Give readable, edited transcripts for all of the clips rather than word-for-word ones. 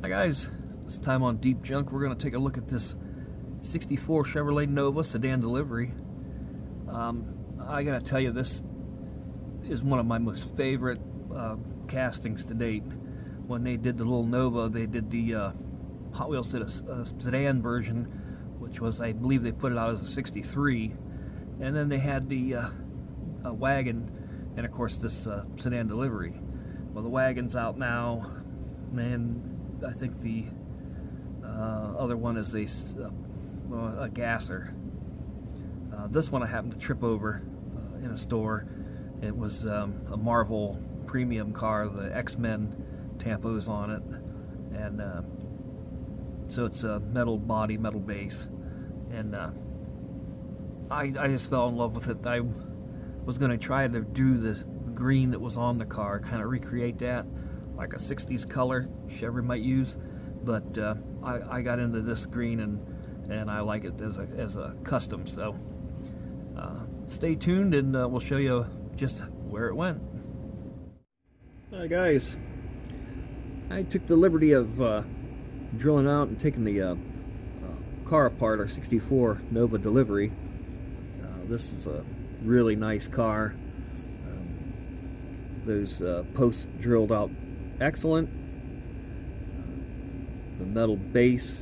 Hi guys, this time on Deep Junk we're going to take a look at this 64 Chevrolet Nova Sedan delivery. I gotta tell you, this is one of my most favorite castings to date. When they did the little Nova, they did the Hot Wheels did a sedan version, which was, I believe they put it out as a 63, and then they had the wagon, and of course this sedan delivery. Well, the wagon's out now, and I think the other one is a gasser. This one I happened to trip over in a store. It was a Marvel premium car, the X-Men tampos on it, and so it's a metal body, metal base, and I just fell in love with it. I was going to try to do the green that was on the car, kind of recreate that like a 60s color Chevy might use, but I got into this green, and I like it as a custom. So stay tuned, and we'll show you just where it went. Hi guys, I took the liberty of drilling out and taking the car apart, our 64 Nova delivery. This is a really nice car. Those posts drilled out excellent. The metal base,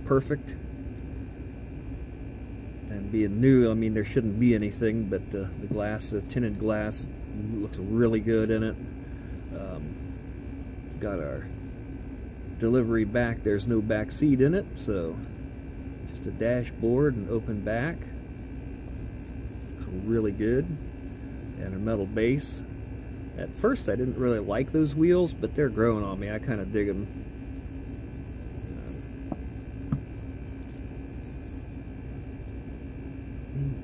perfect. And being new, I mean, there shouldn't be anything, but the glass, the tinted glass, looks really good in it. Got our delivery back. There's no back seat in it, so just a dashboard and open back. Looks really good. And a metal base. At first I didn't really like those wheels, but they're growing on me. I kind of dig them.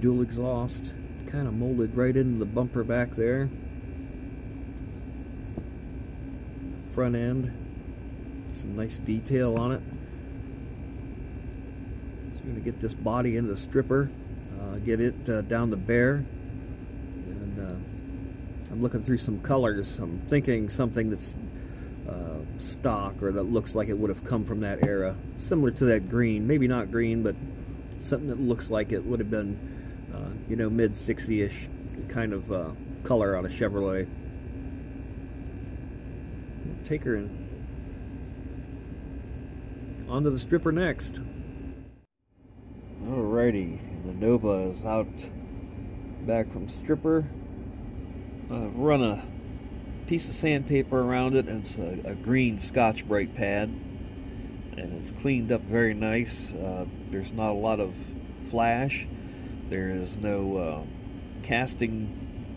Dual exhaust, kind of molded right into the bumper back there. Front end, some nice detail on it. So we're going to get this body into the stripper, get it down the bare. I'm looking through some colors. I'm thinking something that's stock, or that looks like it would have come from that era, similar to that green. Maybe not green, but something that looks like it would have been, mid 60-ish kind of color on a Chevrolet. Take her in onto the stripper next. Alrighty, the Nova is out back from stripper. I've run a piece of sandpaper around it, and it's a green Scotch-Brite pad, and it's cleaned up very nice. There's not a lot of flash. There is no casting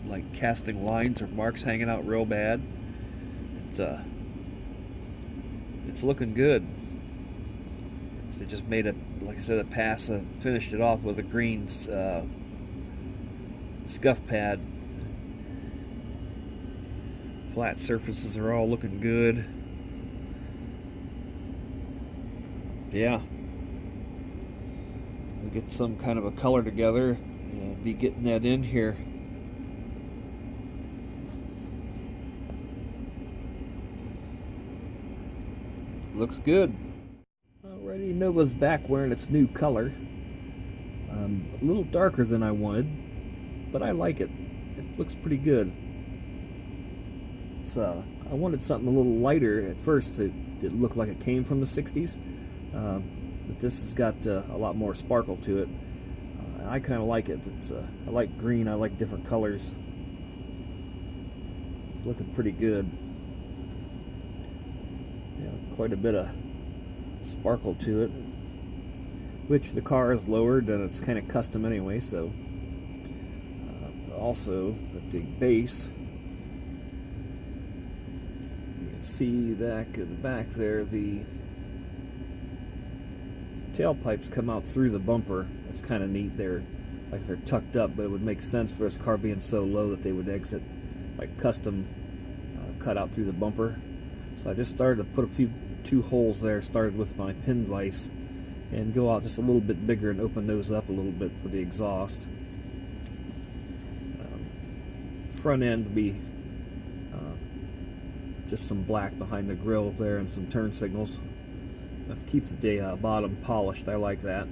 lines or marks hanging out real bad. It's looking good. So just made it, like I said, a pass, finished it off with a green scuff pad. Flat surfaces are all looking good. Yeah. We'll get some kind of a color together and be getting that in here. Looks good. Alrighty, Nova's back wearing its new color. A little darker than I wanted, but I like it. It looks pretty good. I wanted something a little lighter at first. It looked like it came from the 60s, but this has got a lot more sparkle to it. I kind of like it. I like green. I like different colors. It's looking pretty good. Yeah, quite a bit of sparkle to it, which the car is lowered and it's kind of custom anyway. So also at the base, see that in the back there, the tailpipes come out through the bumper. It's kind of neat. They're tucked up, but it would make sense for this car being so low that they would exit like custom cut out through the bumper. So I just started to put two holes there. Started with my pin vise and go out just a little bit bigger and open those up a little bit for the exhaust. Front end will be just some black behind the grill there and some turn signals. That keeps the bottom polished. I like that.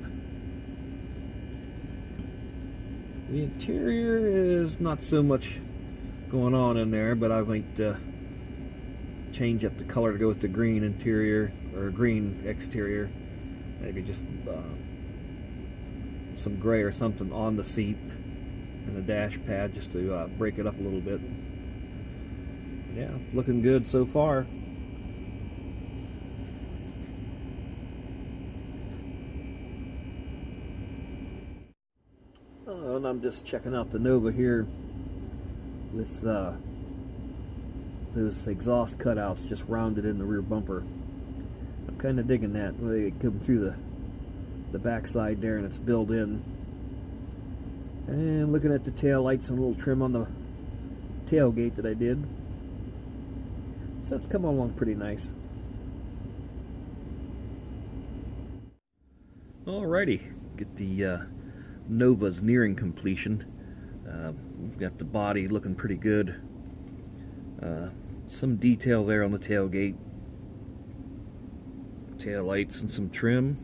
The interior is not so much going on in there, but I might change up the color to go with the green interior or green exterior. Maybe just some gray or something on the seat and the dash pad just to break it up a little bit. Yeah, looking good so far. And I'm just checking out the Nova here with those exhaust cutouts just rounded in the rear bumper. I'm kind of digging that. They come through the backside there and it's built in. And looking at the tail lights and a little trim on the tailgate that I did. So it's come along pretty nice. Alrighty, get the Nova's nearing completion. We've got the body looking pretty good. Some detail there on the tailgate, tail lights, and some trim.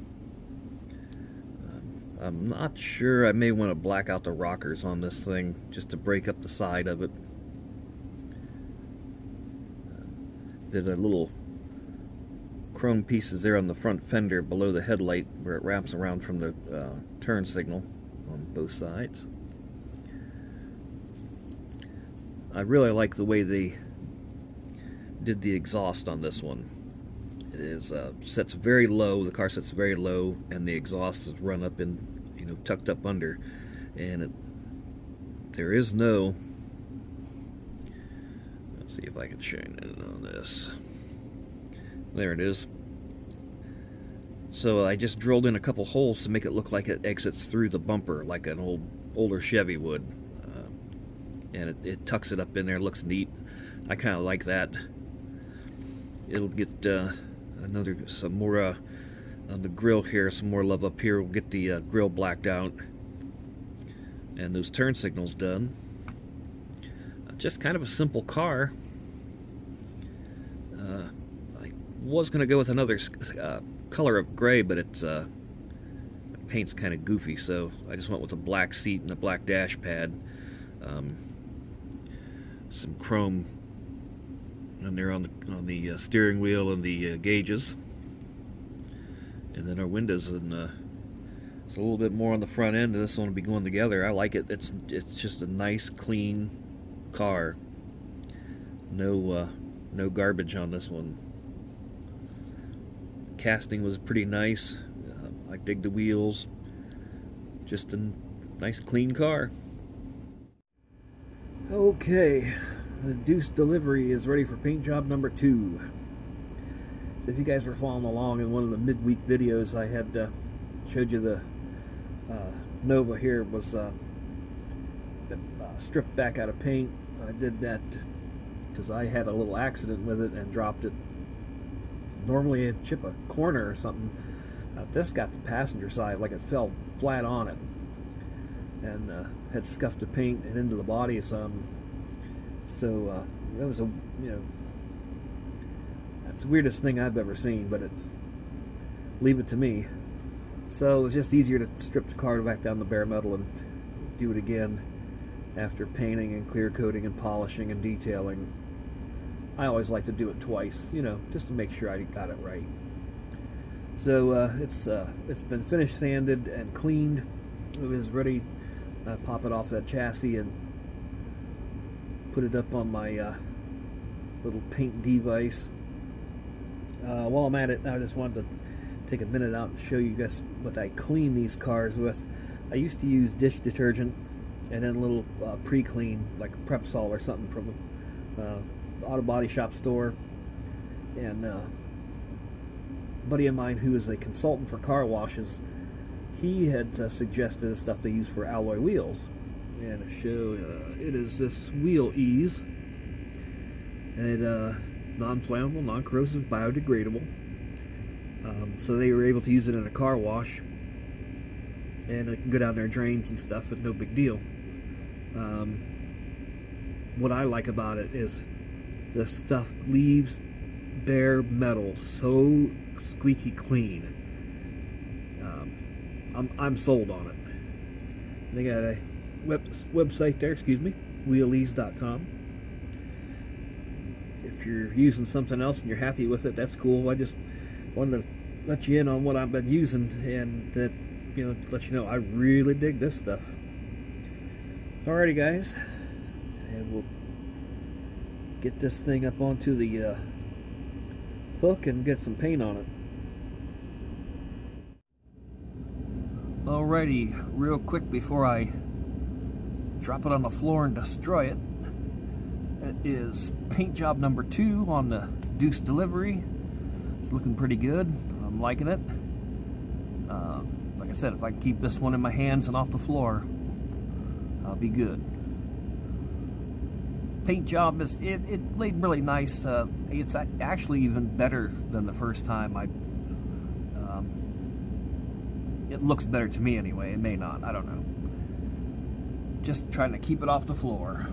I'm not sure. I may want to black out the rockers on this thing just to break up the side of it. Did a little chrome pieces there on the front fender below the headlight where it wraps around from the turn signal on both sides. I really like the way they did the exhaust on this one. It is sets very low. The car sets very low, and the exhaust is run up in, tucked up under, and there is no. Let's see if I can shine it on this. There it is. So I just drilled in a couple holes to make it look like it exits through the bumper like an older Chevy would, and it tucks it up in there. It looks neat. I kind of like that. It'll get some more on the grill here, some more love up here. We'll get the grill blacked out and those turn signals done. Just kind of a simple car. I was going to go with another color of gray, but the paint's kind of goofy, so I just went with a black seat and a black dash pad. Some chrome on there on the steering wheel and the gauges, and then our windows, and it's a little bit more on the front end. This one will be going together. I like it. It's just a nice, clean car. No garbage on this one. Casting was pretty nice. I dig the wheels. Just a nice, clean car. Okay. The Deuce delivery is ready for paint job number 2. So if you guys were following along in one of the midweek videos, I had showed you the Nova here was stripped back out of paint. I did that because I had a little accident with it and dropped it. Normally it'd chip a corner or something. This got the passenger side, like it fell flat on it, and had scuffed the paint and into the body some. So that was that's the weirdest thing I've ever seen, but leave it to me. So it was just easier to strip the car back down the bare metal and do it again after painting and clear coating and polishing and detailing. I always like to do it twice, just to make sure I got it right. So it's been finished, sanded, and cleaned. It was ready. Pop it off that chassis and put it up on my little paint device. While I'm at it, I just wanted to take a minute out and show you guys what I clean these cars with. I used to use dish detergent and then a little pre-clean, like a Prep Sol or something from the auto body shop store. And a buddy of mine who is a consultant for car washes, he had suggested the stuff they use for alloy wheels. And to show it is this Wheel Ease, and non-flammable, non-corrosive, biodegradable. So they were able to use it in a car wash, and it can go down their drains and stuff with no big deal. What I like about it is This stuff leaves bare metal so squeaky clean. I'm sold on it. They got a website there, wheelies.com. If you're using something else and you're happy with it, that's cool. I just wanted to let you in on what I've been using, and that, let you know I really dig this stuff. Alrighty, guys, and we'll get this thing up onto the hook and get some paint on it. Alrighty, real quick before I drop it on the floor and destroy it, it is paint job number 2 on the Deuce delivery. It's looking pretty good. I'm liking it. Like I said, if I can keep this one in my hands and off the floor, I'll be good. Paint job is it laid really nice. It's actually even better than the first time. It looks better to me anyway. It may not. I don't know. Just trying to keep it off the floor.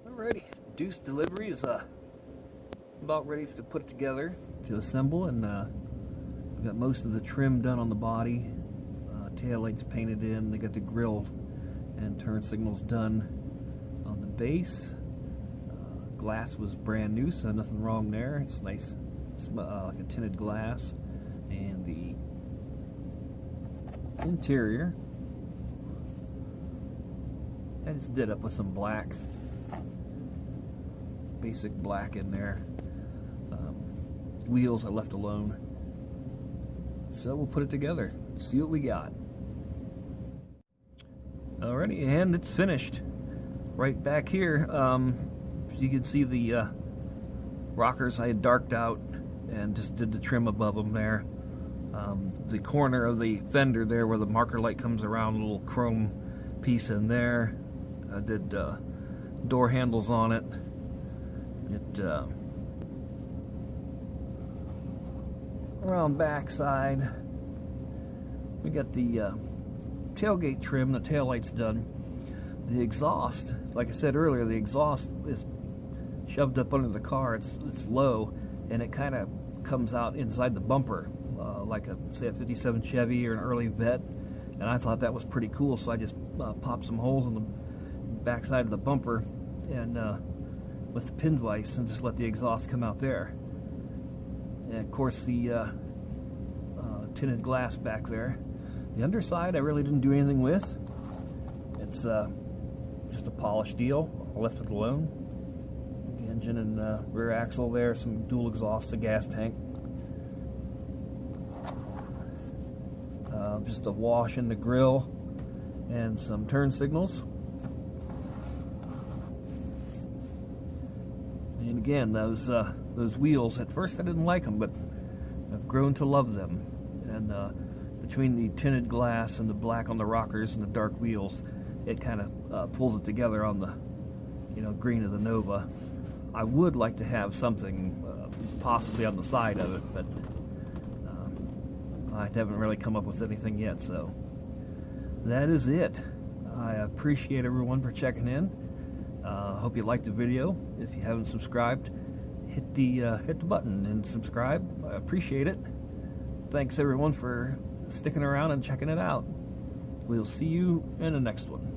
Alrighty, Deuce delivery is about ready to put it together to assemble, and we've got most of the trim done on the body. Tail lights painted in. They got the grille and turn signals done on the base. Glass was brand new, so nothing wrong there. It's nice, like a tinted glass. And the interior, I just did up with some black, basic black in there. Wheels I left alone. So we'll put it together, see what we got. Alrighty, and it's finished. Right back here, you can see the rockers I had darked out and just did the trim above them there. The corner of the fender there where the marker light comes around, a little chrome piece in there. I did door handles on it. Around backside, we got the tailgate trim, the tail lights done. The exhaust, like I said earlier, the exhaust is shoved up under the car. It's low, and it kind of comes out inside the bumper, like say a 57 Chevy or an early Vet. And I thought that was pretty cool, so I just popped some holes in the backside of the bumper and with the pin vise, and just let the exhaust come out there. And of course the tinted glass back there. The underside I really didn't do anything with. It's just a polished deal. I left it alone. The engine and rear axle there, some dual exhaust, a gas tank. Just a wash in the grill and some turn signals. And again, those wheels, at first I didn't like them, but I've grown to love them. And between the tinted glass and the black on the rockers and the dark wheels, it kind of pulls it together on the green of the Nova. I would like to have something possibly on the side of it, but I haven't really come up with anything yet. So that is it. I appreciate everyone for checking in. Hope you liked the video. If you haven't subscribed, hit the button and subscribe. I appreciate it. Thanks everyone for sticking around and checking it out. We'll see you in the next one.